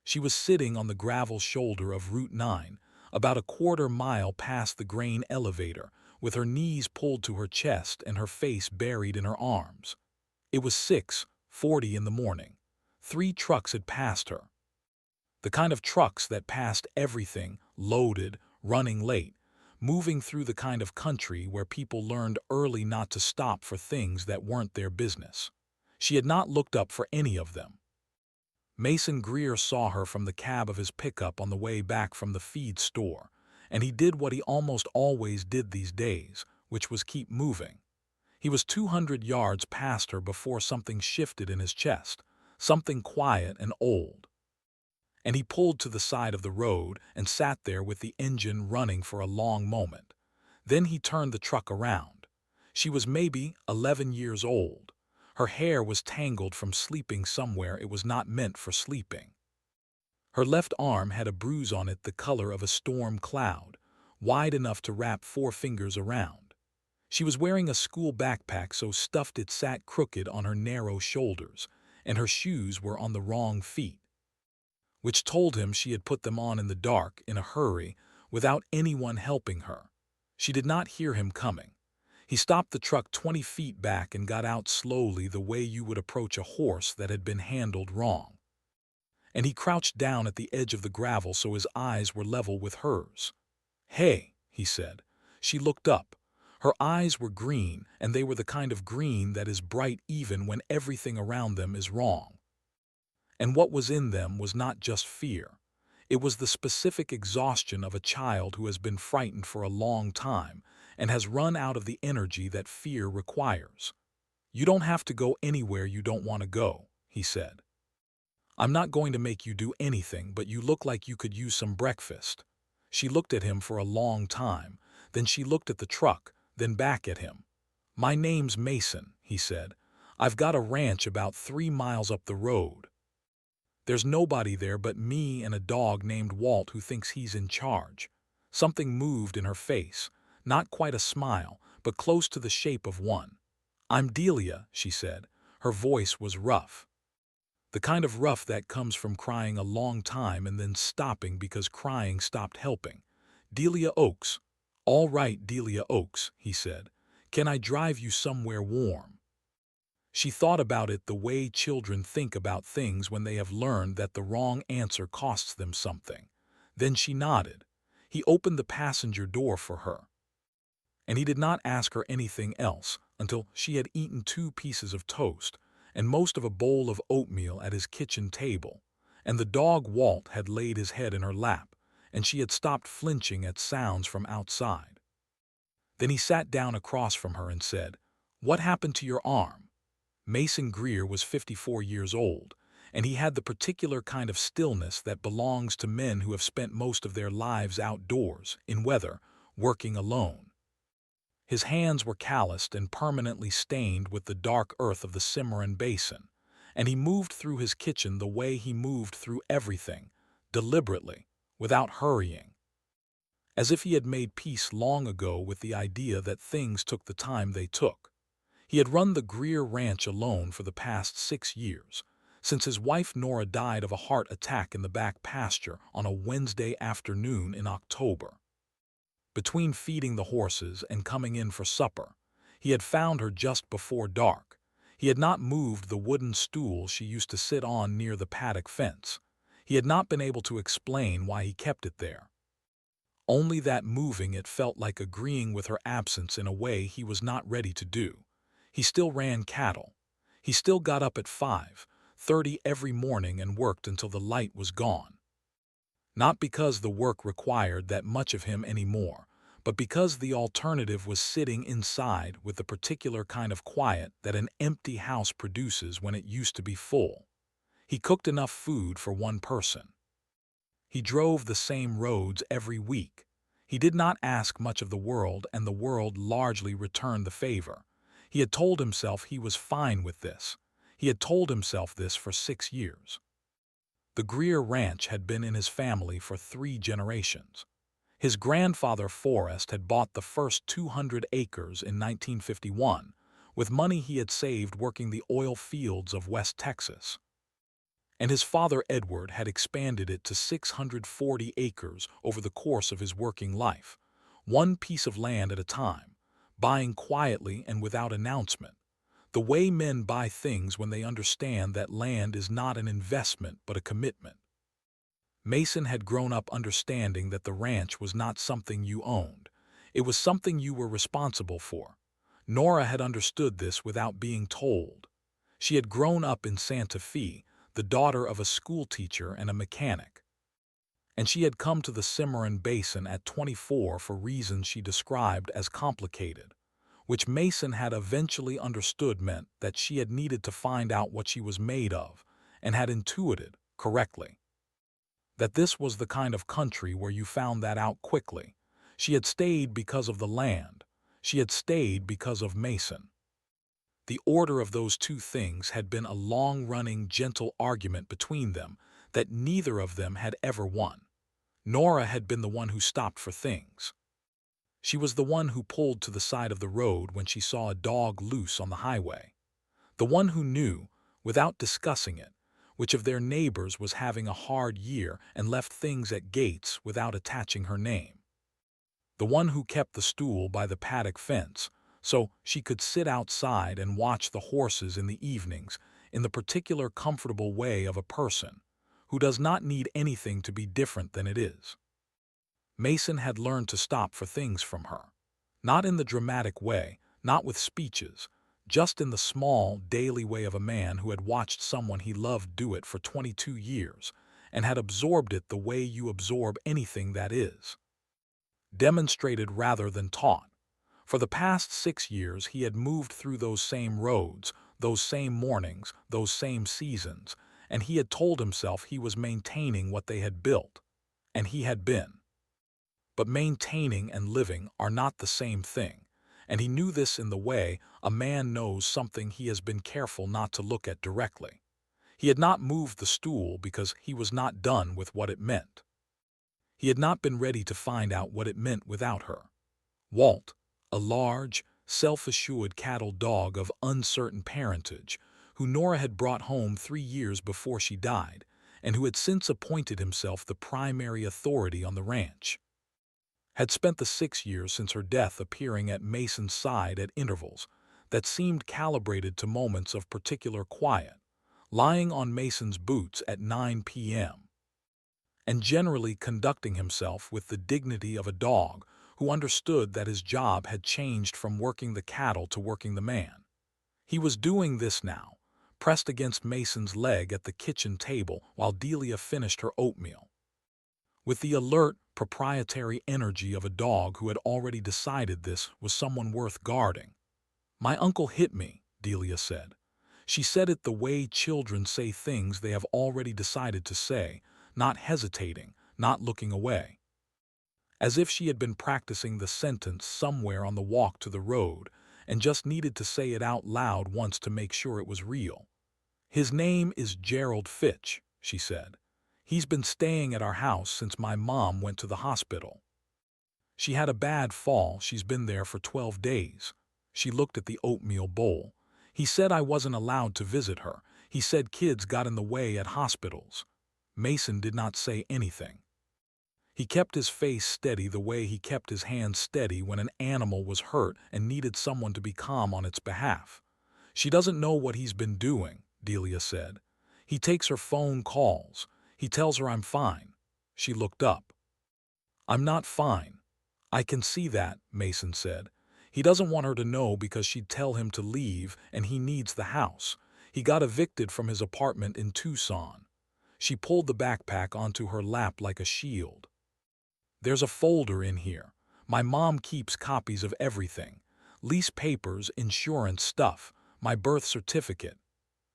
She was sitting on the gravel shoulder of Route 9, about a quarter-mile past the grain elevator, with her knees pulled to her chest and her face buried in her arms. It was 6:40 in the morning. 3 trucks had passed her. The kind of trucks that passed everything, loaded, running late, moving through the kind of country where people learned early not to stop for things that weren't their business. She had not looked up for any of them. Mason Greer saw her from the cab of his pickup on the way back from the feed store, and he did what he almost always did these days, which was keep moving. He was 200 yards past her before something shifted in his chest, something quiet and old. And he pulled to the side of the road and sat there with the engine running for a long moment. Then he turned the truck around. She was maybe 11 years old. Her hair was tangled from sleeping somewhere it was not meant for sleeping. Her left arm had a bruise on it the color of a storm cloud, wide enough to wrap 4 fingers around. She was wearing a school backpack so stuffed it sat crooked on her narrow shoulders, and her shoes were on the wrong feet, which told him she had put them on in the dark, in a hurry, without anyone helping her. She did not hear him coming. He stopped the truck 20 feet back and got out slowly the way you would approach a horse that had been handled wrong. And he crouched down at the edge of the gravel so his eyes were level with hers. "Hey," he said. She looked up. Her eyes were green, and they were the kind of green that is bright even when everything around them is wrong. And what was in them was not just fear. It was the specific exhaustion of a child who has been frightened for a long time and has run out of the energy that fear requires. "You don't have to go anywhere you don't want to go," he said. "I'm not going to make you do anything, but you look like you could use some breakfast." She looked at him for a long time, then she looked at the truck, then back at him. "My name's Mason," he said. "I've got a ranch about 3 miles up the road. There's nobody there but me and a dog named Walt who thinks he's in charge." Something moved in her face, not quite a smile, but close to the shape of one. "I'm Delia," she said. Her voice was rough. The kind of rough that comes from crying a long time and then stopping because crying stopped helping. "Delia Oakes." "All right, Delia Oakes," he said. "Can I drive you somewhere warm?" She thought about it the way children think about things when they have learned that the wrong answer costs them something. Then she nodded. He opened the passenger door for her. And he did not ask her anything else until she had eaten 2 pieces of toast and most of a bowl of oatmeal at his kitchen table, and the dog Walt had laid his head in her lap, and she had stopped flinching at sounds from outside. Then he sat down across from her and said, "What happened to your arm?" Mason Greer was 54 years old, and he had the particular kind of stillness that belongs to men who have spent most of their lives outdoors, in weather, working alone. His hands were calloused and permanently stained with the dark earth of the Cimarron Basin, and he moved through his kitchen the way he moved through everything, deliberately, without hurrying, as if he had made peace long ago with the idea that things took the time they took. He had run the Greer Ranch alone for the past 6 years, since his wife Nora died of a heart attack in the back pasture on a Wednesday afternoon in October. Between feeding the horses and coming in for supper, he had found her just before dark. He had not moved the wooden stool she used to sit on near the paddock fence. He had not been able to explain why he kept it there. Only that moving it felt like agreeing with her absence in a way he was not ready to do. He still ran cattle. He still got up at 5:30 every morning and worked until the light was gone. Not because the work required that much of him anymore, but because the alternative was sitting inside with the particular kind of quiet that an empty house produces when it used to be full. He cooked enough food for one person. He drove the same roads every week. He did not ask much of the world, and the world largely returned the favor. He had told himself he was fine with this. He had told himself this for 6 years. The Greer Ranch had been in his family for 3 generations. His grandfather Forrest had bought the first 200 acres in 1951, with money he had saved working the oil fields of West Texas. and his father Edward had expanded it to 640 acres over the course of his working life, one piece of land at a time, buying quietly and without announcement, the way men buy things when they understand that land is not an investment but a commitment. Mason had grown up understanding that the ranch was not something you owned. It was something you were responsible for. Nora had understood this without being told. She had grown up in Santa Fe, the daughter of a schoolteacher and a mechanic. And she had come to the Cimarron Basin at 24 for reasons she described as complicated, which Mason had eventually understood meant that she had needed to find out what she was made of, and had intuited, correctly, that this was the kind of country where you found that out quickly. She had stayed because of the land. She had stayed because of Mason. The order of those two things had been a long-running, gentle argument between them that neither of them had ever won. Nora had been the one who stopped for things. She was the one who pulled to the side of the road when she saw a dog loose on the highway. The one who knew, without discussing it, which of their neighbors was having a hard year and left things at gates without attaching her name. The one who kept the stool by the paddock fence, so she could sit outside and watch the horses in the evenings in the particular comfortable way of a person who does not need anything to be different than it is. Mason had learned to stop for things from her. Not in the dramatic way, not with speeches, just in the small, daily way of a man who had watched someone he loved do it for 22 years and had absorbed it the way you absorb anything that is. Demonstrated rather than taught. For the past 6 years he had moved through those same roads, those same mornings, those same seasons, and he had told himself he was maintaining what they had built, and he had been. But maintaining and living are not the same thing, and he knew this in the way a man knows something he has been careful not to look at directly. He had not moved the stool because he was not done with what it meant. He had not been ready to find out what it meant without her. Walt, a large, self-assured cattle dog of uncertain parentage, who Nora had brought home 3 years before she died, and who had since appointed himself the primary authority on the ranch, had spent the 6 years since her death appearing at Mason's side at intervals that seemed calibrated to moments of particular quiet, lying on Mason's boots at 9 p.m., and generally conducting himself with the dignity of a dog who understood that his job had changed from working the cattle to working the man. He was doing this now, pressed against Mason's leg at the kitchen table while Delia finished her oatmeal. With the alert, proprietary energy of a dog who had already decided this was someone worth guarding. "My uncle hit me," Delia said. She said it the way children say things they have already decided to say, not hesitating, not looking away. As if she had been practicing the sentence somewhere on the walk to the road and just needed to say it out loud once to make sure it was real. "His name is Gerald Fitch," she said. "He's been staying at our house since my mom went to the hospital. She had a bad fall. She's been there for 12 days. She looked at the oatmeal bowl. "He said I wasn't allowed to visit her. He said kids got in the way at hospitals." Mason did not say anything. He kept his face steady the way he kept his hands steady when an animal was hurt and needed someone to be calm on its behalf. "She doesn't know what he's been doing," Delia said. "He takes her phone calls. He tells her I'm fine." She looked up. "I'm not fine. I can see that," Mason said. "He doesn't want her to know because she'd tell him to leave and he needs the house. He got evicted from his apartment in Tucson." She pulled the backpack onto her lap like a shield. "There's a folder in here. My mom keeps copies of everything. Lease papers, insurance stuff, my birth certificate."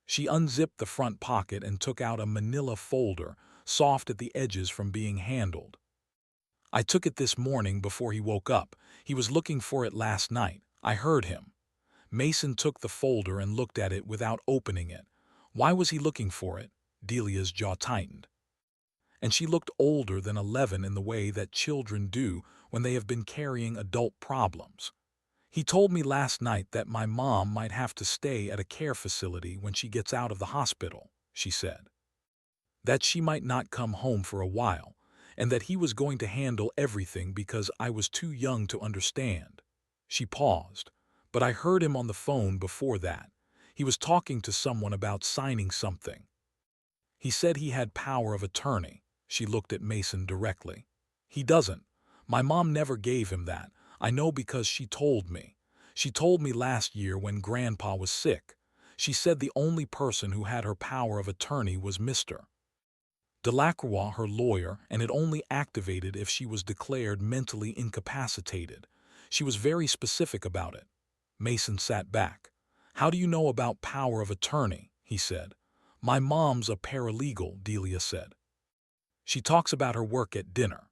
She unzipped the front pocket and took out a manila folder, soft at the edges from being handled. "I took it this morning before he woke up. He was looking for it last night. I heard him." Mason took the folder and looked at it without opening it. Why was he looking for it? Delia's jaw tightened. And she looked older than 11 in the way that children do when they have been carrying adult problems. "He told me last night that my mom might have to stay at a care facility when she gets out of the hospital," she said. that she might not come home for a while, and that he was going to handle everything because I was too young to understand. She paused, but I heard him on the phone before that. He was talking to someone about signing something. He said he had power of attorney. She looked at Mason directly. He doesn't. My mom never gave him that. I know because she told me. She told me last year when Grandpa was sick. She said the only person who had her power of attorney was Mr. Delacroix, her lawyer, and it only activated if she was declared mentally incapacitated. She was very specific about it. Mason sat back. "How do you know about power of attorney?" he said. "My mom's a paralegal," Delia said. "She talks about her work at dinner."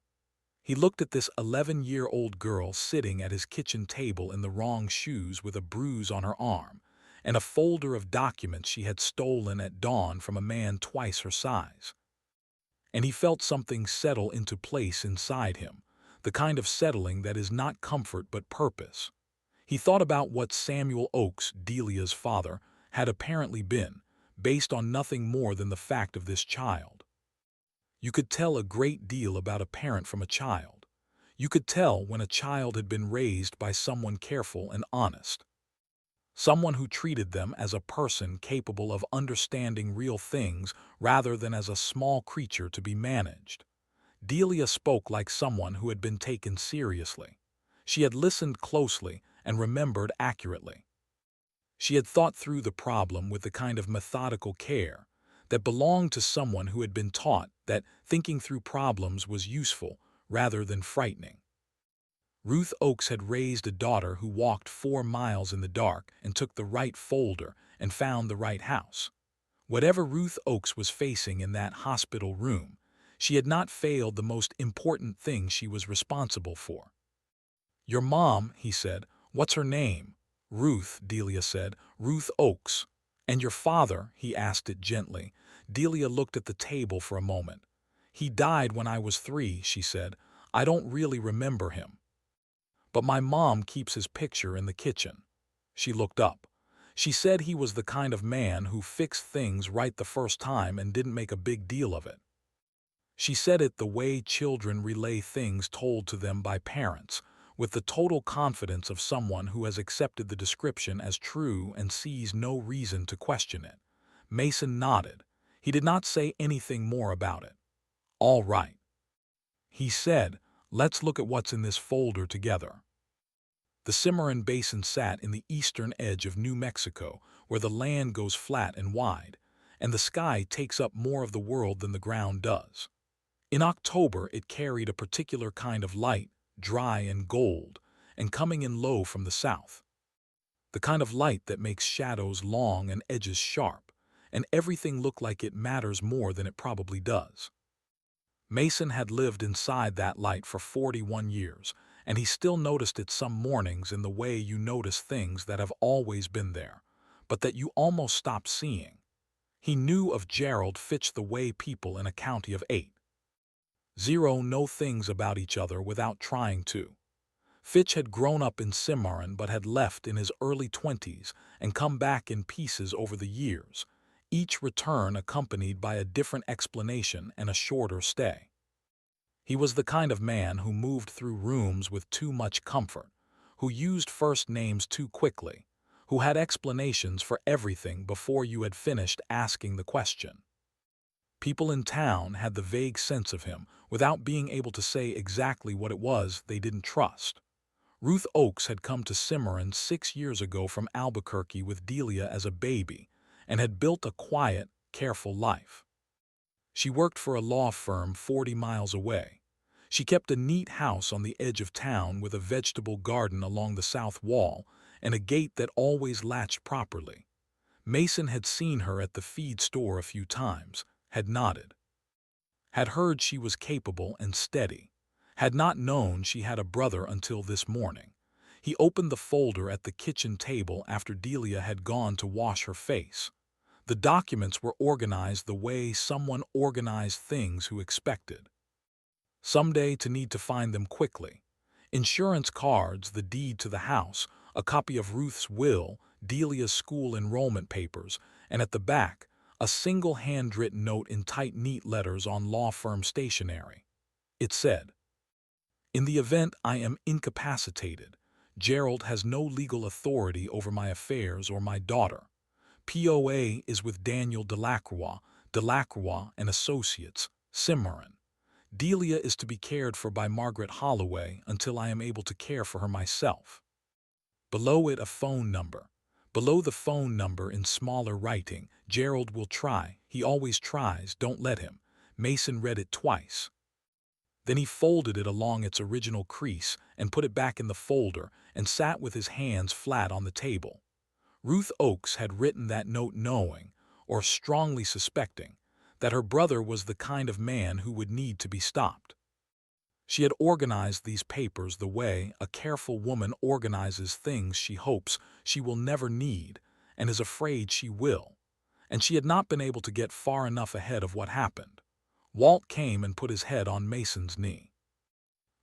He looked at this 11-year-old girl sitting at his kitchen table in the wrong shoes with a bruise on her arm, and a folder of documents she had stolen at dawn from a man twice her size. And he felt something settle into place inside him, the kind of settling that is not comfort but purpose. He thought about what Samuel Oakes, Delia's father, had apparently been, based on nothing more than the fact of this child. You could tell a great deal about a parent from a child. You could tell when a child had been raised by someone careful and honest. Someone who treated them as a person capable of understanding real things rather than as a small creature to be managed. Delia spoke like someone who had been taken seriously. She had listened closely and remembered accurately. She had thought through the problem with the kind of methodical care that belonged to someone who had been taught that thinking through problems was useful rather than frightening. Ruth Oakes had raised a daughter who walked 4 miles in the dark and took the right folder and found the right house. Whatever Ruth Oakes was facing in that hospital room, she had not failed the most important thing she was responsible for. "Your mom," he said. "What's her name?" "Ruth," Delia said. "Ruth Oakes." "And your father?" He asked it gently. Delia looked at the table for a moment. "He died when I was 3, she said. "I don't really remember him. But my mom keeps his picture in the kitchen." She looked up. "She said he was the kind of man who fixed things right the first time and didn't make a big deal of it. She said it the way children relay things told to them by parents, with the total confidence of someone who has accepted the description as true and sees no reason to question it." Mason nodded. He did not say anything more about it. "All right," he said. "Let's look at what's in this folder together." The Cimarron Basin sat in the eastern edge of New Mexico, where the land goes flat and wide, and the sky takes up more of the world than the ground does. In October, it carried a particular kind of light, dry and gold, and coming in low from the south. The kind of light that makes shadows long and edges sharp, and everything look like it matters more than it probably does. Mason had lived inside that light for 41 years, and he still noticed it some mornings in the way you notice things that have always been there, but that you almost stop seeing. He knew of Gerald Fitch the way people in a county of 8-0 know things about each other without trying to. Fitch had grown up in Cimarron but had left in his early 20s and come back in pieces over the years, each return accompanied by a different explanation and a shorter stay. He was the kind of man who moved through rooms with too much comfort, who used first names too quickly, who had explanations for everything before you had finished asking the question. People in town had the vague sense of him without being able to say exactly what it was they didn't trust. Ruth Oakes had come to Cimarron 6 years ago from Albuquerque with Delia as a baby and had built a quiet, careful life. She worked for a law firm 40 miles away. She kept a neat house on the edge of town with a vegetable garden along the south wall and a gate that always latched properly. Mason had seen her at the feed store a few times, had nodded. Had heard she was capable and steady. Had not known she had a brother until this morning. He opened the folder at the kitchen table after Delia had gone to wash her face. The documents were organized the way someone organized things who expected someday to need to find them quickly. Insurance cards, the deed to the house, a copy of Ruth's will, Delia's school enrollment papers, and at the back, A single handwritten note in tight, neat letters on law firm stationery. It said, "In the event I am incapacitated, Gerald has no legal authority over my affairs or my daughter. POA is with Daniel Delacroix, Delacroix and Associates, Cimarron. Delia is to be cared for by Margaret Holloway until I am able to care for her myself." Below it, a phone number. Below the phone number in smaller writing, "Gerald will try. He always tries. Don't let him." Mason read it twice. Then he folded it along its original crease and put it back in the folder and sat with his hands flat on the table. Ruth Oakes had written that note knowing, or strongly suspecting, that her brother was the kind of man who would need to be stopped. She had organized these papers the way a careful woman organizes things she hopes she will never need and is afraid she will, and she had not been able to get far enough ahead of what happened. Walt came and put his head on Mason's knee.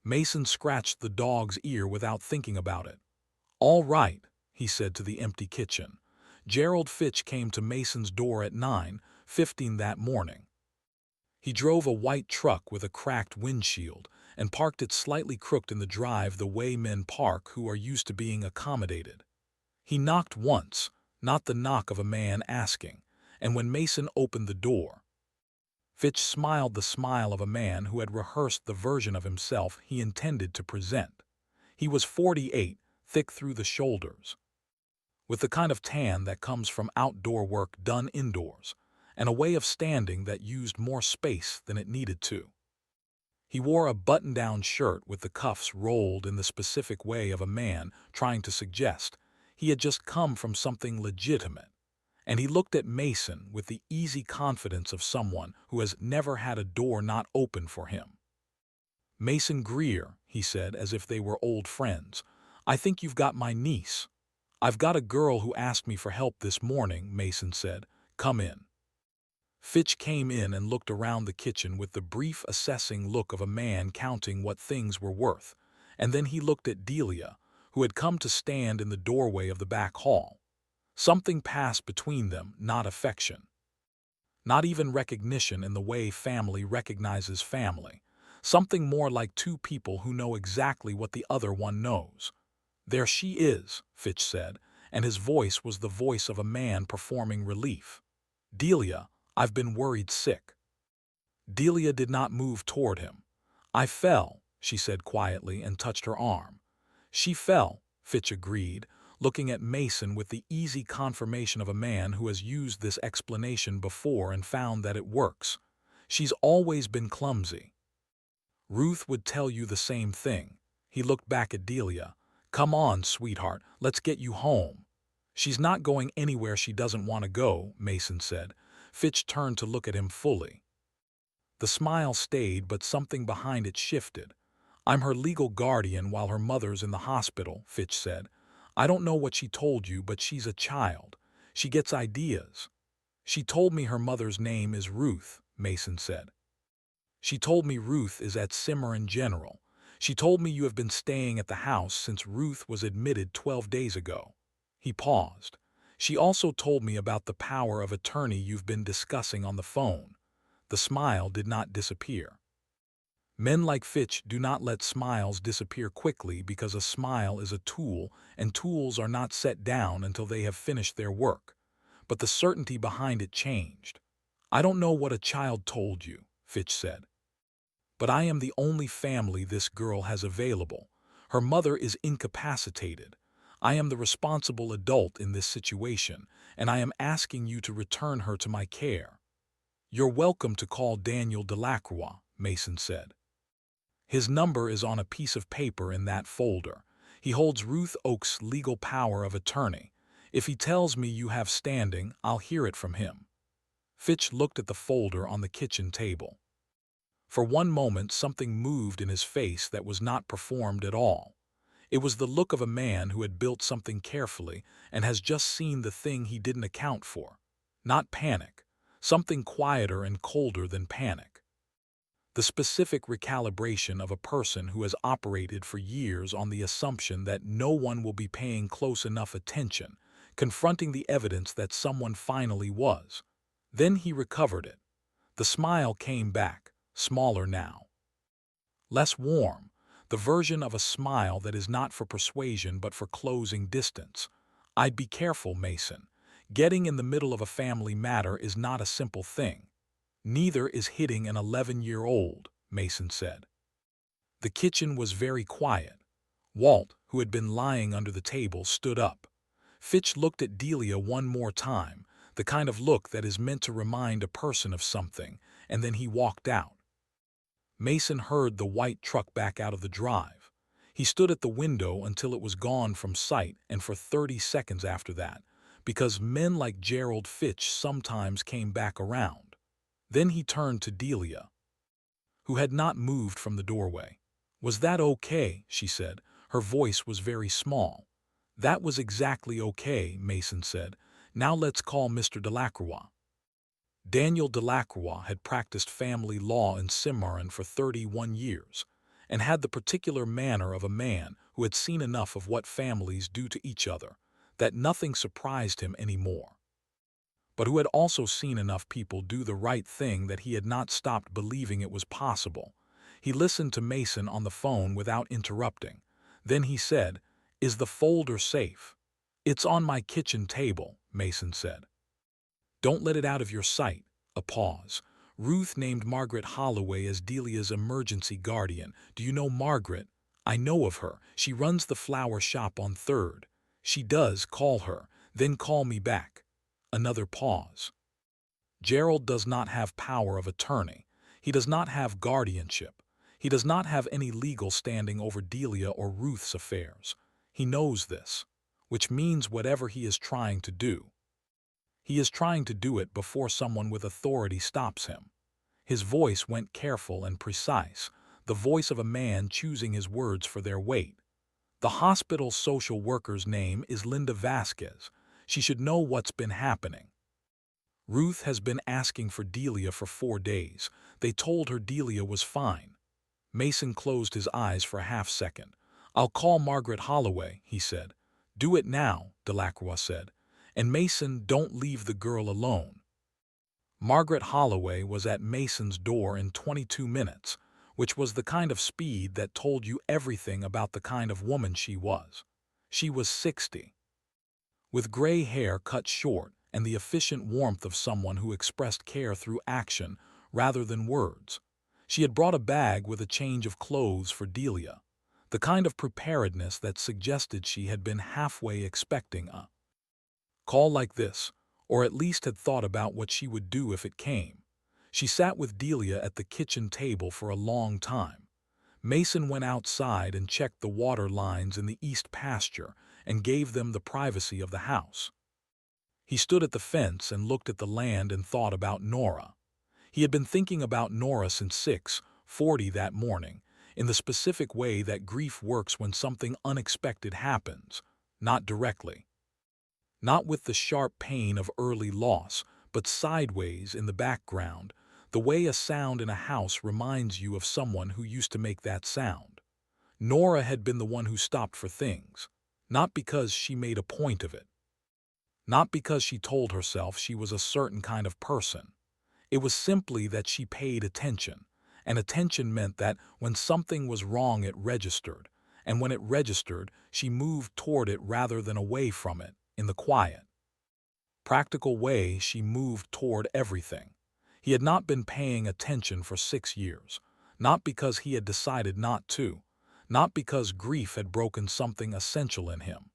Mason scratched the dog's ear without thinking about it. "All right," he said to the empty kitchen. Gerald Fitch came to Mason's door at 9:15 that morning. He drove a white truck with a cracked windshield and parked it slightly crooked in the drive the way men park who are used to being accommodated. He knocked once, not the knock of a man asking, and when Mason opened the door, Fitch smiled the smile of a man who had rehearsed the version of himself he intended to present. He was 48, thick through the shoulders, with the kind of tan that comes from outdoor work done indoors, and a way of standing that used more space than it needed to. He wore a button-down shirt with the cuffs rolled in the specific way of a man trying to suggest he had just come from something legitimate, and he looked at Mason with the easy confidence of someone who has never had a door not open for him. "Mason Greer," he said as if they were old friends, "I think you've got my niece." "I've got a girl who asked me for help this morning," Mason said. "Come in." Fitch came in and looked around the kitchen with the brief assessing look of a man counting what things were worth, and then he looked at Delia, who had come to stand in the doorway of the back hall. Something passed between them, not affection, not even recognition in the way family recognizes family, something more like two people who know exactly what the other one knows. "There she is," Fitch said, and his voice was the voice of a man performing relief. "Delia, I've been worried sick." Delia did not move toward him. "I fell," she said quietly and touched her arm. "She fell," Fitch agreed, looking at Mason with the easy confirmation of a man who has used this explanation before and found that it works. "She's always been clumsy." "Ruth would tell you the same thing." He looked back at Delia. "Come on, sweetheart, let's get you home." "She's not going anywhere she doesn't want to go," Mason said. Fitch turned to look at him fully. The smile stayed, but something behind it shifted. "I'm her legal guardian while her mother's in the hospital," Fitch said. "I don't know what she told you, but she's a child. She gets ideas." "She told me her mother's name is Ruth," Mason said. "She told me Ruth is at Cimarron General. She told me you have been staying at the house since Ruth was admitted 12 days ago." He paused. "She also told me about the power of attorney you've been discussing on the phone." The smile did not disappear. Men like Fitch do not let smiles disappear quickly because a smile is a tool and tools are not set down until they have finished their work. But the certainty behind it changed. "I don't know what a child told you," Fitch said. "But I am the only family this girl has available. Her mother is incapacitated. I am the responsible adult in this situation, and I am asking you to return her to my care." "You're welcome to call Daniel Delacroix," Mason said. "His number is on a piece of paper in that folder. He holds Ruth Oakes' legal power of attorney. If he tells me you have standing, I'll hear it from him." Fitch looked at the folder on the kitchen table. For one moment something moved in his face that was not performed at all. It was the look of a man who had built something carefully and has just seen the thing he didn't account for. Not panic. Something quieter and colder than panic. The specific recalibration of a person who has operated for years on the assumption that no one will be paying close enough attention, confronting the evidence that someone finally was. Then he recovered it. The smile came back, smaller now. Less warm, the version of a smile that is not for persuasion but for closing distance. I'd be careful, Mason. Getting in the middle of a family matter is not a simple thing. Neither is hitting an 11-year-old, Mason said. The kitchen was very quiet. Walt, who had been lying under the table, stood up. Fitch looked at Delia one more time, the kind of look that is meant to remind a person of something, and then he walked out. Mason heard the white truck back out of the drive. He stood at the window until it was gone from sight, and for 30 seconds after that, because men like Gerald Fitch sometimes came back around. Then he turned to Delia, who had not moved from the doorway. "Was that okay?" she said. Her voice was very small. "That was exactly okay," Mason said. "Now let's call Mr. Delacroix." Daniel Delacroix had practiced family law in Cimarron for 31 years, and had the particular manner of a man who had seen enough of what families do to each other, that nothing surprised him anymore, but who had also seen enough people do the right thing that he had not stopped believing it was possible. He listened to Mason on the phone without interrupting. Then he said, "Is the folder safe?" "It's on my kitchen table," Mason said. "Don't let it out of your sight." A pause. "Ruth named Margaret Holloway as Delia's emergency guardian. Do you know Margaret?" "I know of her. She runs the flower shop on 3rd. "She does. Call her. Then call me back." Another pause. "Gerald does not have power of attorney. He does not have guardianship. He does not have any legal standing over Delia or Ruth's affairs. He knows this, which means whatever he is trying to do, he is trying to do it before someone with authority stops him." His voice went careful and precise, the voice of a man choosing his words for their weight. "The hospital social worker's name is Linda Vasquez. She should know what's been happening. Ruth has been asking for Delia for 4 days. They told her Delia was fine." Mason closed his eyes for a half-second. "I'll call Margaret Holloway," he said. "Do it now," Delacroix said. "And Mason, don't leave the girl alone." Margaret Holloway was at Mason's door in 22 minutes, which was the kind of speed that told you everything about the kind of woman she was. She was 60, with gray hair cut short and the efficient warmth of someone who expressed care through action rather than words. She had brought a bag with a change of clothes for Delia, the kind of preparedness that suggested she had been halfway expecting a call like this, or at least had thought about what she would do if it came. She sat with Delia at the kitchen table for a long time. Mason went outside and checked the water lines in the east pasture and gave them the privacy of the house. He stood at the fence and looked at the land and thought about Nora. He had been thinking about Nora since 6:40 that morning, in the specific way that grief works when something unexpected happens, not directly, not with the sharp pain of early loss, but sideways in the background, the way a sound in a house reminds you of someone who used to make that sound. Nora had been the one who stopped for things, not because she made a point of it, not because she told herself she was a certain kind of person. It was simply that she paid attention, and attention meant that when something was wrong it registered, and when it registered, she moved toward it rather than away from it. In the quiet, practical way, she moved toward everything. He had not been paying attention for 6 years, not because he had decided not to, not because grief had broken something essential in him,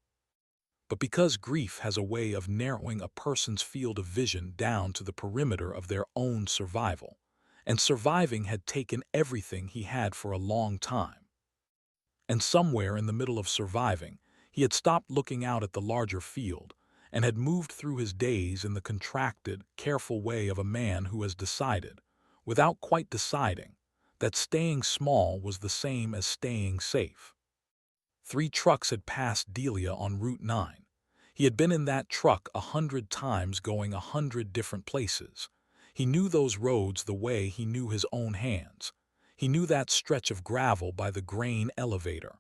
but because grief has a way of narrowing a person's field of vision down to the perimeter of their own survival, and surviving had taken everything he had for a long time. And somewhere in the middle of surviving, he had stopped looking out at the larger field and had moved through his days in the contracted, careful way of a man who has decided, without quite deciding, that staying small was the same as staying safe. 3 trucks had passed Delia on Route 9. He had been in that truck 100 times going 100 different places. He knew those roads the way he knew his own hands. He knew that stretch of gravel by the grain elevator.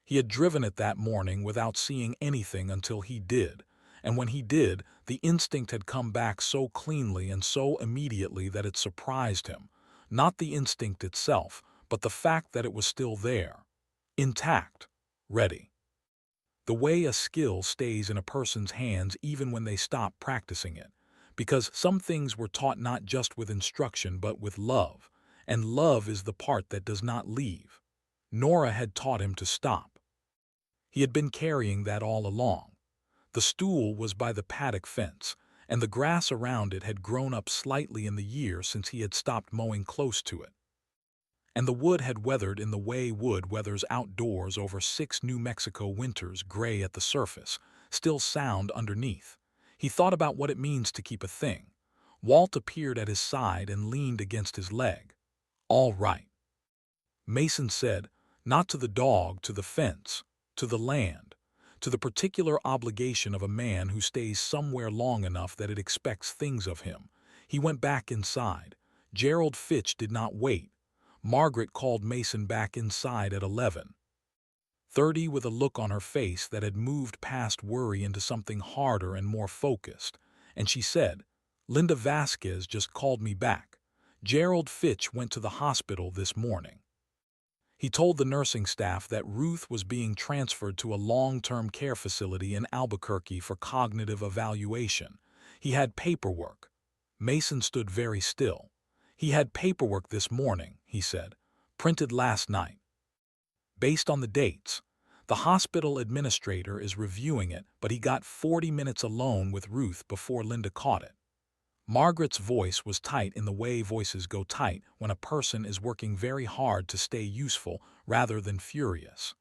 He had driven it that morning without seeing anything until he did, and when he did, the instinct had come back so cleanly and so immediately that it surprised him. Not the instinct itself, but the fact that it was still there. Intact. Ready. The way a skill stays in a person's hands even when they stop practicing it. Because some things were taught not just with instruction but with love, and love is the part that does not leave. Nora had taught him to stop. He had been carrying that all along. The stool was by the paddock fence, and the grass around it had grown up slightly in the year since he had stopped mowing close to it. And the wood had weathered in the way wood weathers outdoors over 6 New Mexico winters, gray at the surface, still sound underneath. He thought about what it means to keep a thing. Walt appeared at his side and leaned against his leg. "All right," Mason said, "not to the dog, to the fence, to the land, to the particular obligation of a man who stays somewhere long enough that it expects things of him." He went back inside. Gerald Fitch did not wait. Margaret called Mason back inside at 11:30 with a look on her face that had moved past worry into something harder and more focused, and she said, "Linda Vasquez just called me back. Gerald Fitch went to the hospital this morning. He told the nursing staff that Ruth was being transferred to a long-term care facility in Albuquerque for cognitive evaluation. He had paperwork." Mason stood very still. "He had paperwork this morning," he said, "printed last night. Based on the dates. The hospital administrator is reviewing it, but he got 40 minutes alone with Ruth before Linda caught it." Margaret's voice was tight in the way voices go tight when a person is working very hard to stay useful rather than furious.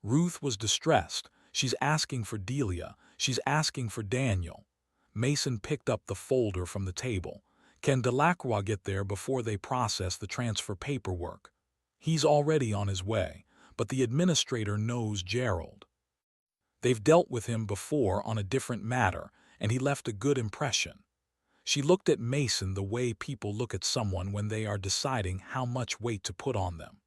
Ruth was distressed. "She's asking for Delia. She's asking for Daniel." Mason picked up the folder from the table. "Can Delacroix get there before they process the transfer paperwork?" "He's already on his way, but the administrator knows Gerald. They've dealt with him before on a different matter, and he left a good impression." She looked at Mason the way people look at someone when they are deciding how much weight to put on them.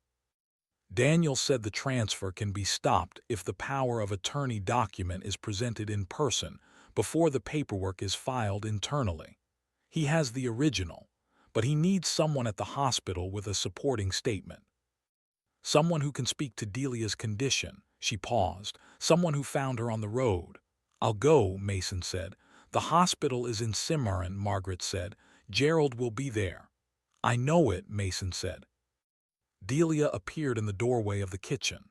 "Daniel said the transfer can be stopped if the power of attorney document is presented in person before the paperwork is filed internally. He has the original, but he needs someone at the hospital with a supporting statement. Someone who can speak to Delia's condition." She paused. "Someone who found her on the road." "I'll go," Mason said. "The hospital is in Cimarron," Margaret said. "Gerald will be there." "I know it," Mason said. Delia appeared in the doorway of the kitchen.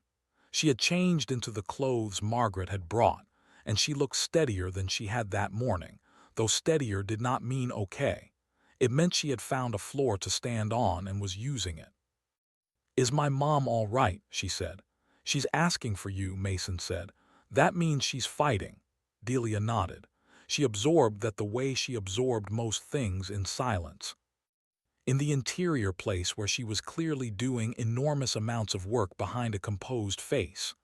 She had changed into the clothes Margaret had brought, and she looked steadier than she had that morning, though steadier did not mean okay. It meant she had found a floor to stand on and was using it. "Is my mom all right?" she said. "She's asking for you," Mason said. "That means she's fighting." Delia nodded. She absorbed that the way she absorbed most things, in silence. In the interior place where she was clearly doing enormous amounts of work behind a composed face.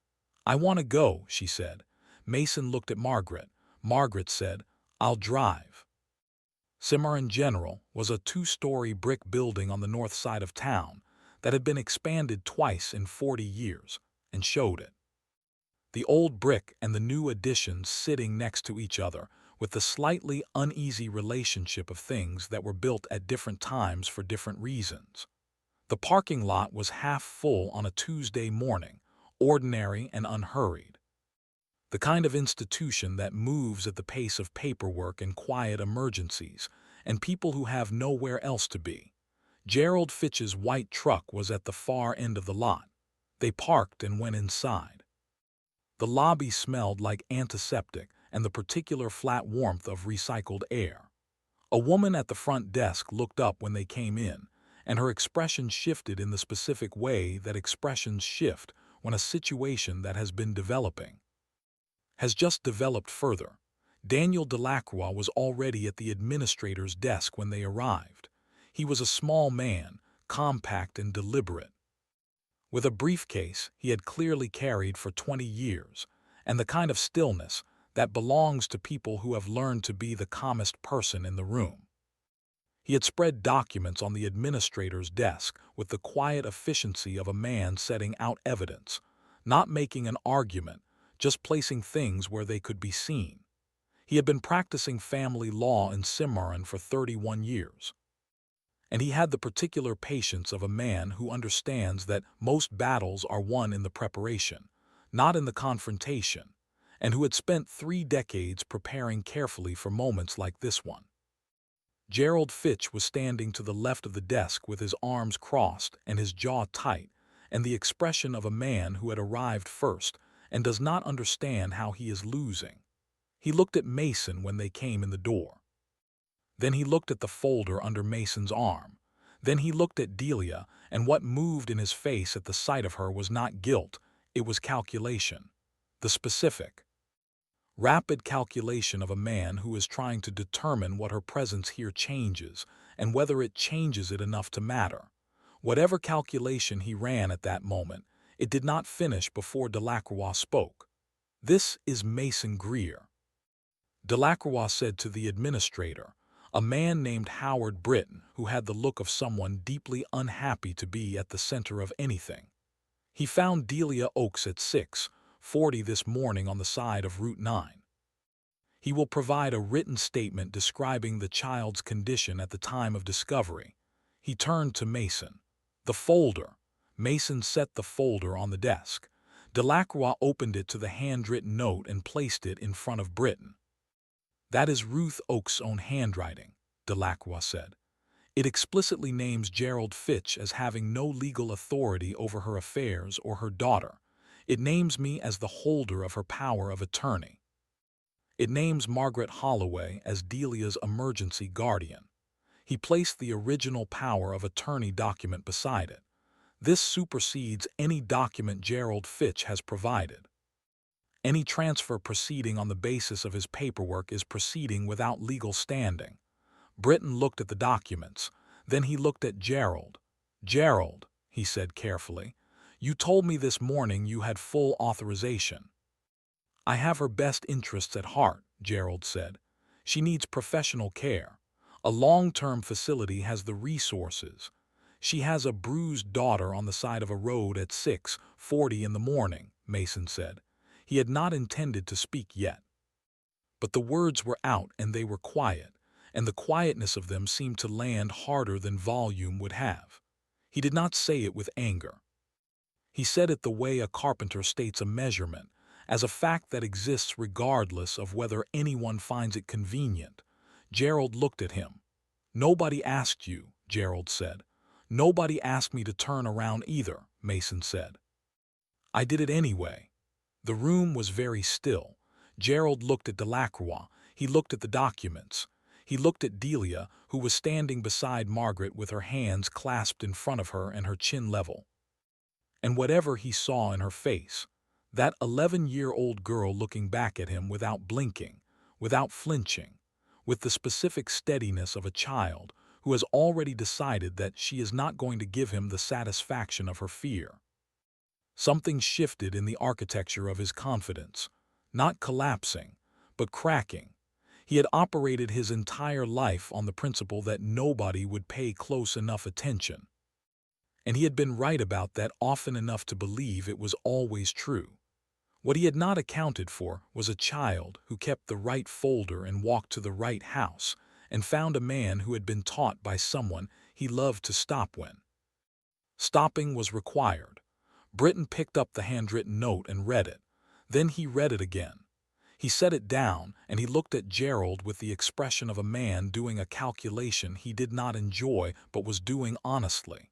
"I want to go," she said. Mason looked at Margaret. Margaret said, "I'll drive." Cimarron General was a 2-story brick building on the north side of town that had been expanded twice in 40 years, and showed it. The old brick and the new additions sitting next to each other, with the slightly uneasy relationship of things that were built at different times for different reasons. The parking lot was half full on a Tuesday morning, ordinary and unhurried. The kind of institution that moves at the pace of paperwork and quiet emergencies, and people who have nowhere else to be. Gerald Fitch's white truck was at the far end of the lot. They parked and went inside. The lobby smelled like antiseptic and the particular flat warmth of recycled air. A woman at the front desk looked up when they came in, and her expression shifted in the specific way that expressions shift when a situation that has been developing has just developed further. Daniel Delacroix was already at the administrator's desk when they arrived. He was a small man, compact and deliberate, with a briefcase he had clearly carried for 20 years, and the kind of stillness that belongs to people who have learned to be the calmest person in the room. He had spread documents on the administrator's desk with the quiet efficiency of a man setting out evidence, not making an argument, just placing things where they could be seen. He had been practicing family law in Cimarron for 31 years. And he had the particular patience of a man who understands that most battles are won in the preparation, not in the confrontation, and who had spent 3 decades preparing carefully for moments like this one. Gerald Fitch was standing to the left of the desk with his arms crossed and his jaw tight, and the expression of a man who had arrived first and does not understand how he is losing. He looked at Mason when they came in the door. Then he looked at the folder under Mason's arm. Then he looked at Delia, and what moved in his face at the sight of her was not guilt, it was calculation. The specific, rapid calculation of a man who is trying to determine what her presence here changes, and whether it changes it enough to matter. Whatever calculation he ran at that moment, it did not finish before Delacroix spoke. "This is Mason Greer," Delacroix said to the administrator, a man named Howard Britton who had the look of someone deeply unhappy to be at the center of anything. "He found Delia Oakes at 6:40 this morning on the side of Route 9. He will provide a written statement describing the child's condition at the time of discovery." He turned to Mason. "The folder." Mason set the folder on the desk. Delacroix opened it to the handwritten note and placed it in front of Britton. "That is Ruth Oakes' own handwriting," Delacroix said. "It explicitly names Gerald Fitch as having no legal authority over her affairs or her daughter. It names me as the holder of her power of attorney. It names Margaret Holloway as Delia's emergency guardian." He placed the original power of attorney document beside it. "This supersedes any document Gerald Fitch has provided. Any transfer proceeding on the basis of his paperwork is proceeding without legal standing." Britton looked at the documents. Then he looked at Gerald. "Gerald," he said carefully, "you told me this morning you had full authorization." "I have her best interests at heart," Gerald said. "She needs professional care. A long-term facility has the resources. She has a bruised daughter on the side of a road at 6:40 in the morning," Mason said. He had not intended to speak yet. But the words were out and they were quiet, and the quietness of them seemed to land harder than volume would have. He did not say it with anger. He said it the way a carpenter states a measurement, as a fact that exists regardless of whether anyone finds it convenient. Gerald looked at him. "Nobody asked you," Gerald said. "Nobody asked me to turn around either," Mason said. "I did it anyway." The room was very still. Gerald looked at Delacroix. He looked at the documents. He looked at Delia, who was standing beside Margaret with her hands clasped in front of her and her chin level. And whatever he saw in her face, that 11-year-old girl looking back at him without blinking, without flinching, with the specific steadiness of a child who has already decided that she is not going to give him the satisfaction of her fear. Something shifted in the architecture of his confidence, not collapsing, but cracking. He had operated his entire life on the principle that nobody would pay close enough attention. And he had been right about that often enough to believe it was always true. What he had not accounted for was a child who kept the right folder and walked to the right house and found a man who had been taught by someone he loved to stop when stopping was required. Britton picked up the handwritten note and read it. Then he read it again. He set it down and he looked at Gerald with the expression of a man doing a calculation he did not enjoy but was doing honestly.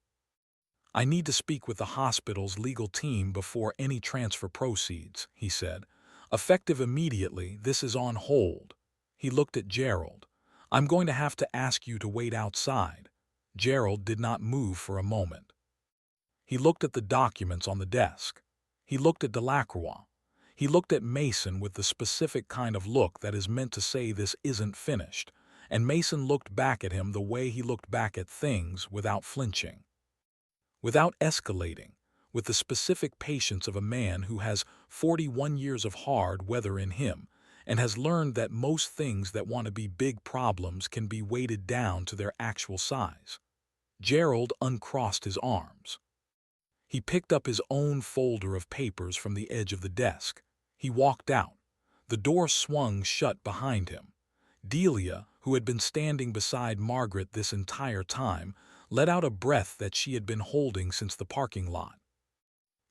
"I need to speak with the hospital's legal team before any transfer proceeds," he said. "Effective immediately, this is on hold." He looked at Gerald. "I'm going to have to ask you to wait outside." Gerald did not move for a moment. He looked at the documents on the desk. He looked at Delacroix. He looked at Mason with the specific kind of look that is meant to say this isn't finished, and Mason looked back at him the way he looked back at things, without flinching, without escalating, with the specific patience of a man who has 41 years of hard weather in him and has learned that most things that want to be big problems can be weighted down to their actual size. Gerald uncrossed his arms. He picked up his own folder of papers from the edge of the desk. He walked out. The door swung shut behind him. Delia, who had been standing beside Margaret this entire time, let out a breath that she had been holding since the parking lot.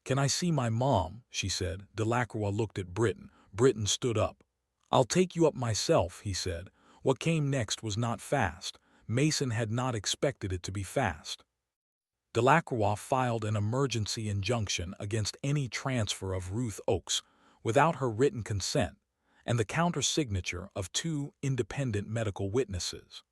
"Can I see my mom?" she said. Delacroix looked at Britton. Britton stood up. "I'll take you up myself," he said. What came next was not fast. Mason had not expected it to be fast. Delacroix filed an emergency injunction against any transfer of Ruth Oakes without her written consent and the counter-signature of 2 independent medical witnesses.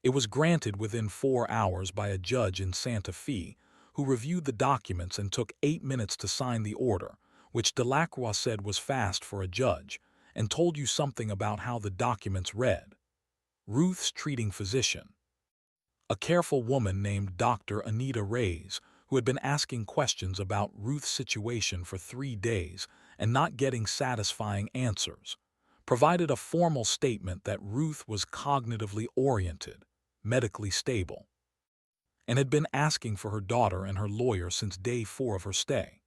It was granted within 4 hours by a judge in Santa Fe, who reviewed the documents and took 8 minutes to sign the order, which Delacroix said was fast for a judge, and told you something about how the documents read. Ruth's treating physician, a careful woman named Dr. Anita Reyes, who had been asking questions about Ruth's situation for 3 days and not getting satisfying answers, provided a formal statement that Ruth was cognitively oriented, medically stable, and had been asking for her daughter and her lawyer since day 4 of her stay.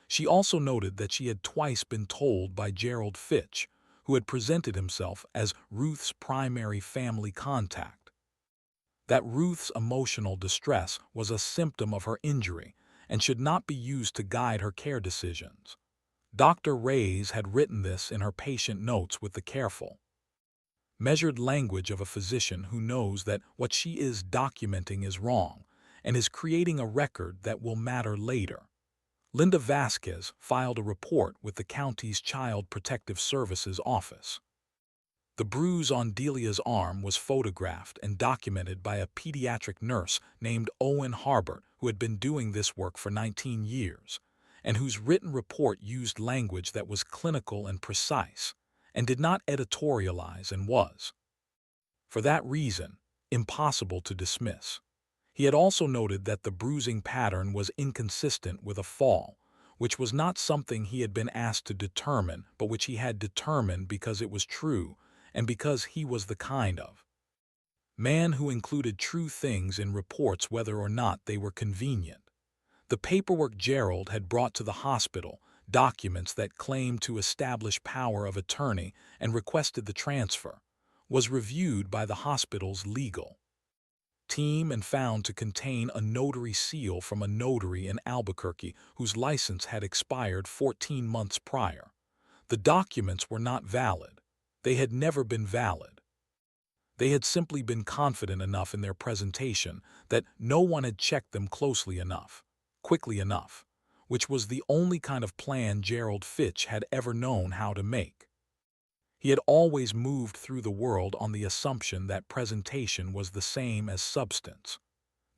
She also noted that she had twice been told by Gerald Fitch, who had presented himself as Ruth's primary family contact, that Ruth's emotional distress was a symptom of her injury and should not be used to guide her care decisions. Dr. Reyes had written this in her patient notes with the careful, measured language of a physician who knows that what she is documenting is wrong and is creating a record that will matter later. Linda Vasquez filed a report with the county's Child Protective Services office. The bruise on Delia's arm was photographed and documented by a pediatric nurse named Owen Harbert, who had been doing this work for 19 years, and whose written report used language that was clinical and precise, and did not editorialize and was, for that reason, impossible to dismiss. He had also noted that the bruising pattern was inconsistent with a fall, which was not something he had been asked to determine, but which he had determined because it was true, and because he was the kind of man who included true things in reports whether or not they were convenient. The paperwork Gerald had brought to the hospital, documents that claimed to establish power of attorney and requested the transfer, was reviewed by the hospital's legal team and found to contain a notary seal from a notary in Albuquerque whose license had expired 14 months prior. The documents were not valid. They had never been valid. They had simply been confident enough in their presentation that no one had checked them closely enough, quickly enough, which was the only kind of plan Gerald Fitch had ever known how to make. He had always moved through the world on the assumption that presentation was the same as substance,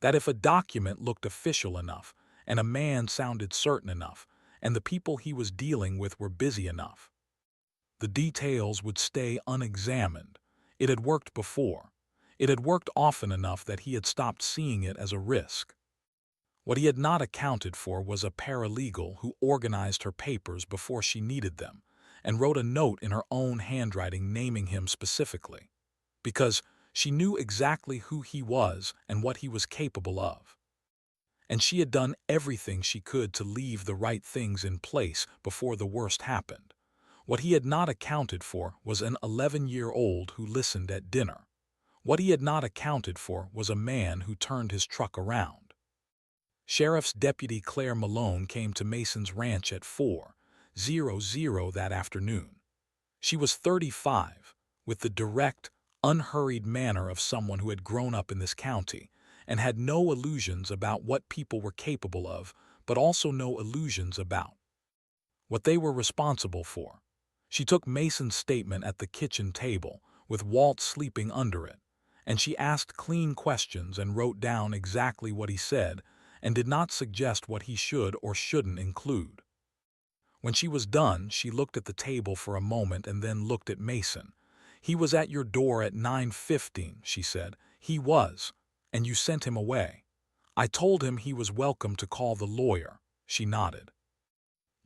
that if a document looked official enough, and a man sounded certain enough, and the people he was dealing with were busy enough, the details would stay unexamined. It had worked before. It had worked often enough that he had stopped seeing it as a risk. What he had not accounted for was a paralegal who organized her papers before she needed them and wrote a note in her own handwriting naming him specifically, because she knew exactly who he was and what he was capable of. And she had done everything she could to leave the right things in place before the worst happened. What he had not accounted for was an 11-year-old who listened at dinner. What he had not accounted for was a man who turned his truck around. Sheriff's Deputy Claire Malone came to Mason's ranch at 4:00 that afternoon. She was 35, with the direct, unhurried manner of someone who had grown up in this county and had no illusions about what people were capable of, but also no illusions about what they were responsible for. She took Mason's statement at the kitchen table, with Walt sleeping under it, and she asked clean questions and wrote down exactly what he said and did not suggest what he should or shouldn't include. When she was done, she looked at the table for a moment and then looked at Mason. "He was at your door at 9:15, she said. "He was, and you sent him away." "I told him he was welcome to call the lawyer," she nodded.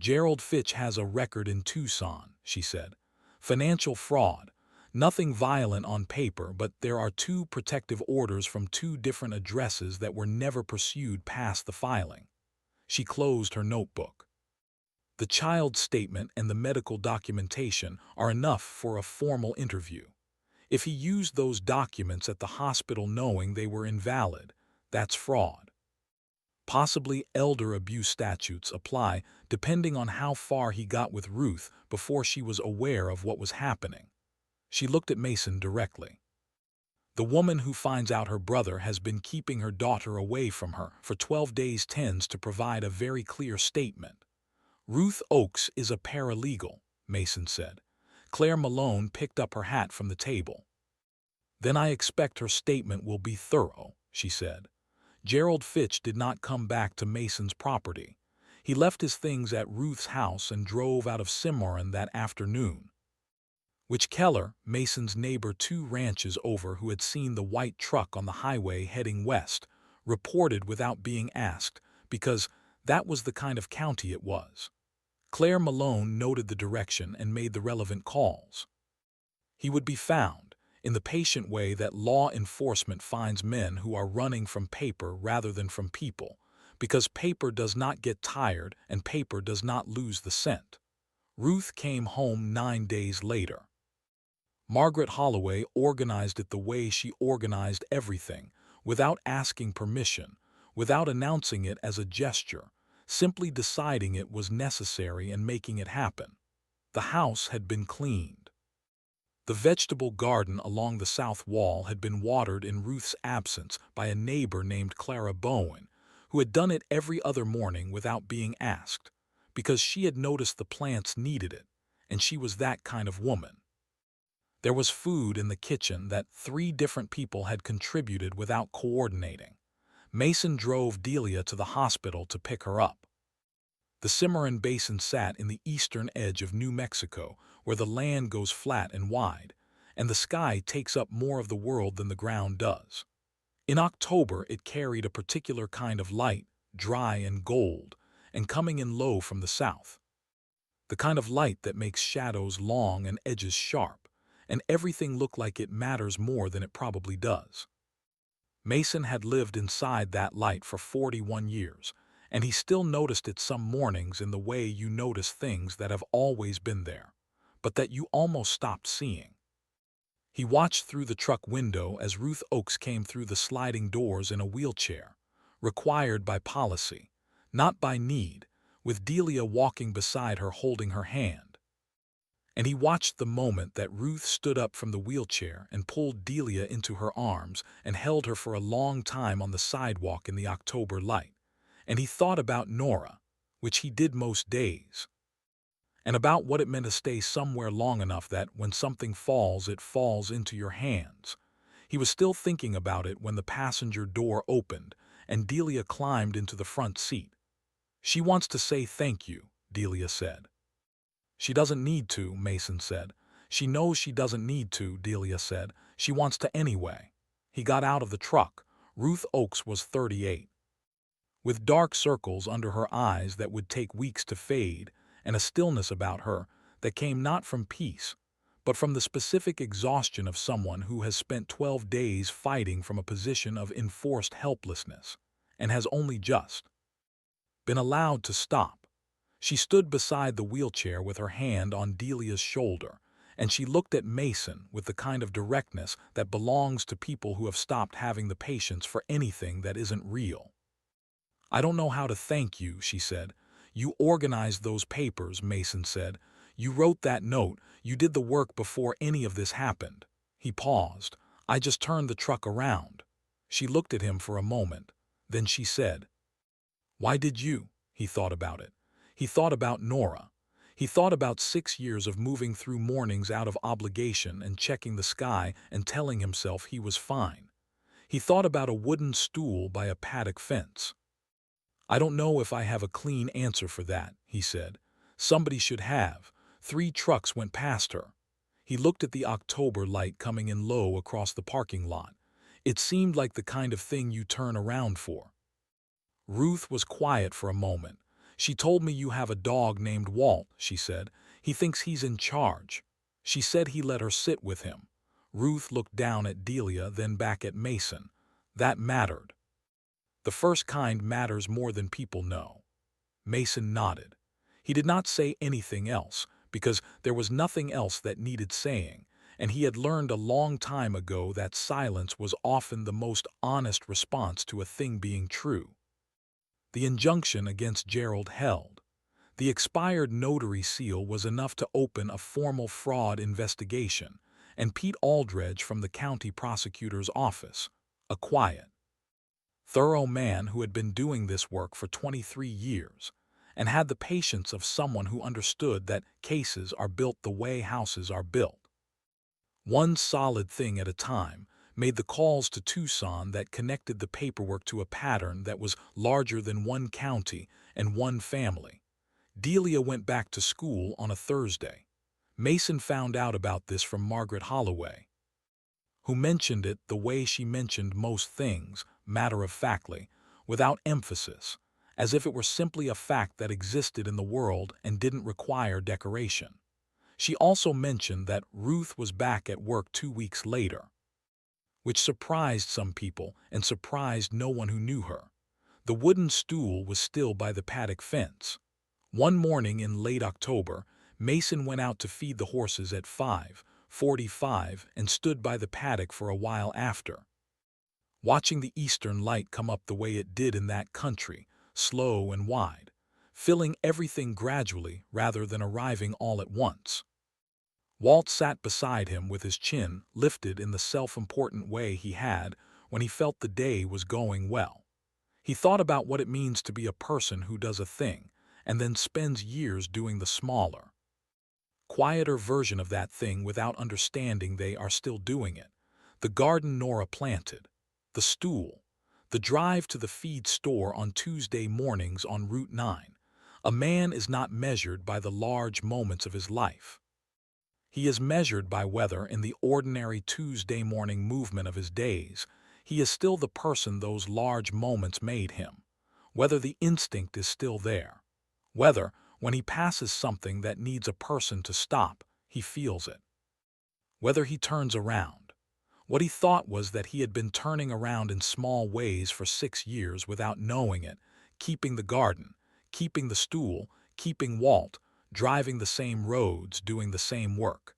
"Gerald Fitch has a record in Tucson," she said. "Financial fraud. Nothing violent on paper, but there are 2 protective orders from 2 different addresses that were never pursued past the filing." She closed her notebook. The child's statement and the medical documentation are enough for a formal interview. If he used those documents at the hospital knowing they were invalid, that's fraud. Possibly elder abuse statutes apply depending on how far he got with Ruth before she was aware of what was happening. She looked at Mason directly. The woman who finds out her brother has been keeping her daughter away from her for 12 days tends to provide a very clear statement. Ruth Oakes is a paralegal, Mason said. Claire Malone picked up her hat from the table. Then I expect her statement will be thorough, she said. Gerald Fitch did not come back to Mason's property. He left his things at Ruth's house and drove out of Cimarron that afternoon. Which Keller, Mason's neighbor 2 ranches over who had seen the white truck on the highway heading west, reported without being asked, because that was the kind of county it was. Claire Malone noted the direction and made the relevant calls. He would be found, in the patient way that law enforcement finds men who are running from paper rather than from people, because paper does not get tired and paper does not lose the scent. Ruth came home 9 days later. Margaret Holloway organized it the way she organized everything, without asking permission, without announcing it as a gesture, simply deciding it was necessary and making it happen. The house had been cleaned. The vegetable garden along the south wall had been watered in Ruth's absence by a neighbor named Clara Bowen, who had done it every other morning without being asked, because she had noticed the plants needed it, and she was that kind of woman. There was food in the kitchen that 3 different people had contributed without coordinating. Mason drove Delia to the hospital to pick her up. The Cimarron Basin sat in the eastern edge of New Mexico, where the land goes flat and wide, and the sky takes up more of the world than the ground does. In October, it carried a particular kind of light, dry and gold, and coming in low from the south. The kind of light that makes shadows long and edges sharp, and everything look like it matters more than it probably does. Mason had lived inside that light for 41 years, and he still noticed it some mornings in the way you notice things that have always been there, but that you almost stopped seeing. He watched through the truck window as Ruth Oakes came through the sliding doors in a wheelchair, required by policy, not by need, with Delia walking beside her holding her hand. And he watched the moment that Ruth stood up from the wheelchair and pulled Delia into her arms and held her for a long time on the sidewalk in the October light. And he thought about Nora, which he did most days, and about what it meant to stay somewhere long enough that when something falls, it falls into your hands. He was still thinking about it when the passenger door opened and Delia climbed into the front seat. "She wants to say thank you," Delia said. "She doesn't need to," Mason said. "She knows she doesn't need to," Delia said. "She wants to anyway." He got out of the truck. Ruth Oakes was 38. With dark circles under her eyes that would take weeks to fade, and a stillness about her that came not from peace, but from the specific exhaustion of someone who has spent 12 days fighting from a position of enforced helplessness, and has only just been allowed to stop. She stood beside the wheelchair with her hand on Delia's shoulder, and she looked at Mason with the kind of directness that belongs to people who have stopped having the patience for anything that isn't real. "I don't know how to thank you," she said. "You organized those papers," Mason said. "You wrote that note. You did the work before any of this happened." He paused. "I just turned the truck around." She looked at him for a moment. Then she said, "Why did you?" He thought about it. He thought about Nora. He thought about 6 years of moving through mornings out of obligation and checking the sky and telling himself he was fine. He thought about a wooden stool by a paddock fence. "I don't know if I have a clean answer for that," he said. "Somebody should have." 3 trucks went past her. He looked at the October light coming in low across the parking lot. It seemed like the kind of thing you turn around for. Ruth was quiet for a moment. "She told me you have a dog named Walt," she said. "He thinks he's in charge." She said he let her sit with him. Ruth looked down at Delia, then back at Mason. That mattered. The first kind matters more than people know. Mason nodded. He did not say anything else, because there was nothing else that needed saying, and he had learned a long time ago that silence was often the most honest response to a thing being true. The injunction against Gerald held. The expired notary seal was enough to open a formal fraud investigation, and Pete Aldredge from the county prosecutor's office, a quiet, thorough man who had been doing this work for 23 years, and had the patience of someone who understood that cases are built the way houses are built. One solid thing at a time, made the calls to Tucson that connected the paperwork to a pattern that was larger than one county and one family. Delia went back to school on a Thursday. Mason found out about this from Margaret Holloway, who mentioned it the way she mentioned most things, matter-of-factly, without emphasis, as if it were simply a fact that existed in the world and didn't require decoration. She also mentioned that Ruth was back at work 2 weeks later, which surprised some people and surprised no one who knew her. The wooden stool was still by the paddock fence. One morning in late October, Mason went out to feed the horses at 5:45 and stood by the paddock for a while after, watching the eastern light come up the way it did in that country, slow and wide, filling everything gradually rather than arriving all at once. Walt sat beside him with his chin lifted in the self-important way he had when he felt the day was going well. He thought about what it means to be a person who does a thing and then spends years doing the smaller, quieter version of that thing without understanding they are still doing it. The garden Nora planted, the stool, the drive to the feed store on Tuesday mornings on Route 9. A man is not measured by the large moments of his life. He is measured by whether, in the ordinary Tuesday morning movement of his days, he is still the person those large moments made him, whether the instinct is still there, whether, when he passes something that needs a person to stop, he feels it, whether he turns around. What he thought was that he had been turning around in small ways for 6 years without knowing it, keeping the garden, keeping the stool, keeping Walt, driving the same roads, doing the same work,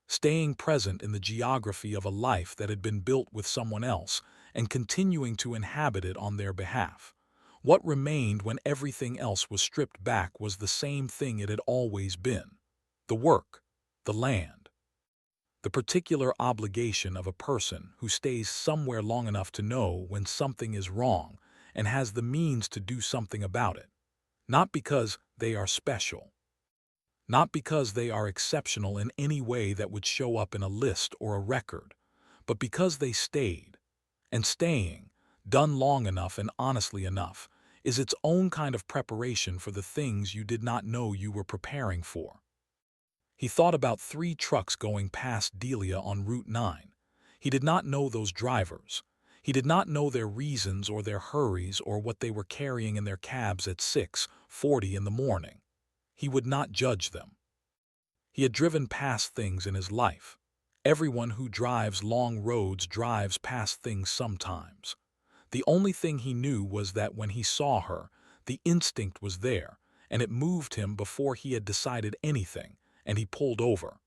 staying present in the geography of a life that had been built with someone else and continuing to inhabit it on their behalf. What remained when everything else was stripped back was the same thing it had always been: the work, the land, the particular obligation of a person who stays somewhere long enough to know when something is wrong and has the means to do something about it, not because they are special, not because they are exceptional in any way that would show up in a list or a record, but because they stayed. And staying, done long enough and honestly enough, is its own kind of preparation for the things you did not know you were preparing for. He thought about 3 trucks going past Delia on Route 9. He did not know those drivers. He did not know their reasons or their hurries or what they were carrying in their cabs at 6:40 in the morning. He would not judge them. He had driven past things in his life. Everyone who drives long roads drives past things sometimes. The only thing he knew was that when he saw her, the instinct was there, and it moved him before he had decided anything, and he pulled over.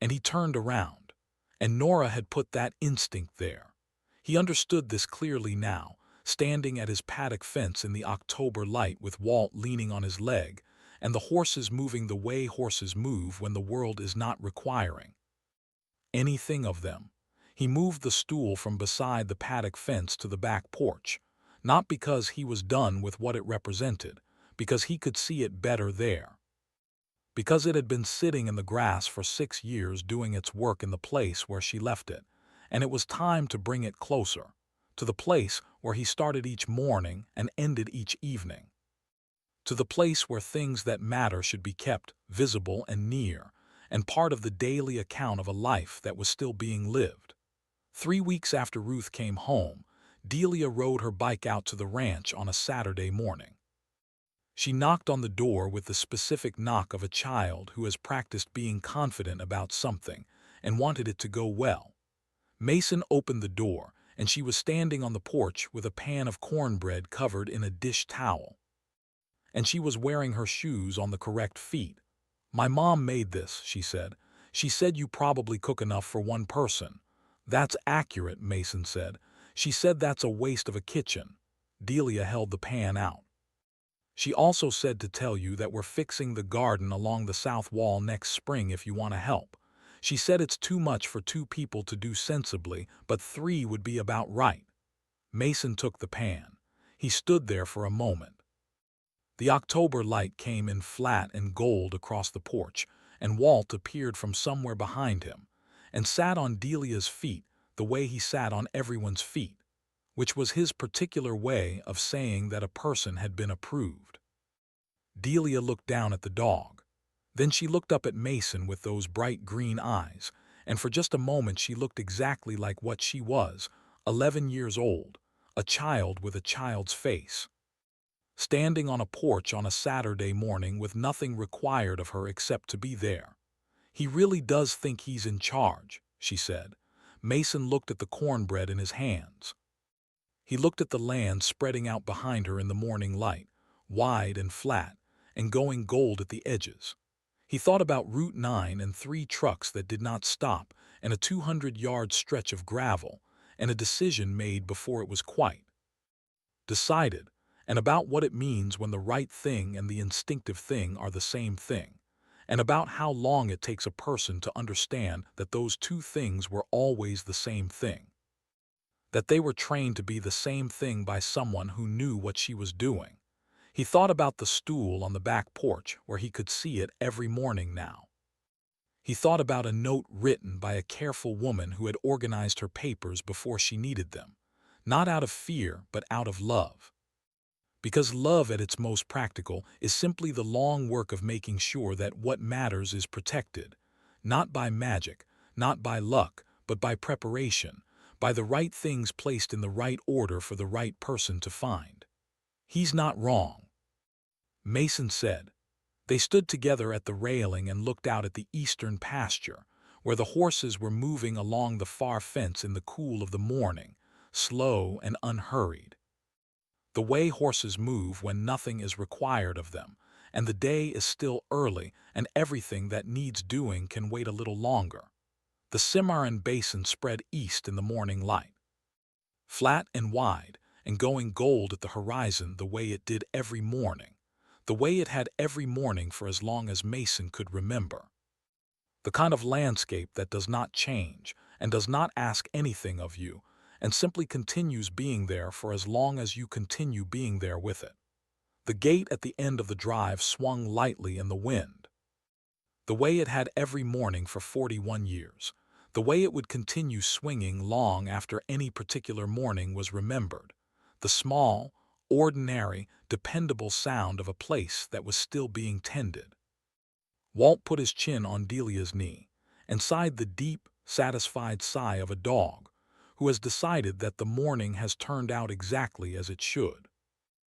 And he turned around, and Nora had put that instinct there. He understood this clearly now, standing at his paddock fence in the October light with Walt leaning on his leg, and the horses moving the way horses move when the world is not requiring anything of them. He moved the stool from beside the paddock fence to the back porch, not because he was done with what it represented, because he could see it better there, because it had been sitting in the grass for 6 years doing its work in the place where she left it, and it was time to bring it closer, to the place where he started each morning and ended each evening, to the place where things that matter should be kept visible and near, and part of the daily account of a life that was still being lived. 3 weeks after Ruth came home, Delia rode her bike out to the ranch on a Saturday morning. She knocked on the door with the specific knock of a child who has practiced being confident about something and wanted it to go well. Mason opened the door, and she was standing on the porch with a pan of cornbread covered in a dish towel. And she was wearing her shoes on the correct feet. "My mom made this," she said. "She said you probably cook enough for one person." "That's accurate," Mason said. "She said that's a waste of a kitchen." Delia held the pan out. "She also said to tell you that we're fixing the garden along the south wall next spring if you want to help. She said it's too much for 2 people to do sensibly, but 3 would be about right." Mason took the pan. He stood there for a moment. The October light came in flat and gold across the porch, and Walt appeared from somewhere behind him, and sat on Delia's feet the way he sat on everyone's feet, which was his particular way of saying that a person had been approved. Delia looked down at the dog. Then she looked up at Mason with those bright green eyes, and for just a moment she looked exactly like what she was, 11 years old, a child with a child's face. Standing on a porch on a Saturday morning with nothing required of her except to be there. "He really does think he's in charge," she said. Mason looked at the cornbread in his hands. He looked at the land spreading out behind her in the morning light, wide and flat, and going gold at the edges. He thought about Route 9 and 3 trucks that did not stop, and a 200-yard stretch of gravel, and a decision made before it was quite decided, and about what it means when the right thing and the instinctive thing are the same thing, and about how long it takes a person to understand that those 2 things were always the same thing, that they were trained to be the same thing by someone who knew what she was doing. He thought about the stool on the back porch where he could see it every morning now. He thought about a note written by a careful woman who had organized her papers before she needed them, not out of fear but out of love. Because love at its most practical is simply the long work of making sure that what matters is protected, not by magic, not by luck, but by preparation, by the right things placed in the right order for the right person to find. "He's not wrong," Mason said. They stood together at the railing and looked out at the eastern pasture, where the horses were moving along the far fence in the cool of the morning, slow and unhurried. The way horses move when nothing is required of them, and the day is still early and everything that needs doing can wait a little longer. The Cimarron Basin spread east in the morning light, flat and wide, and going gold at the horizon the way it did every morning, the way it had every morning for as long as Mason could remember. The kind of landscape that does not change and does not ask anything of you, and simply continues being there for as long as you continue being there with it. The gate at the end of the drive swung lightly in the wind. The way it had every morning for 41 years, the way it would continue swinging long after any particular morning was remembered, the small, ordinary, dependable sound of a place that was still being tended. Walt put his chin on Delia's knee and sighed the deep, satisfied sigh of a dog who has decided that the morning has turned out exactly as it should.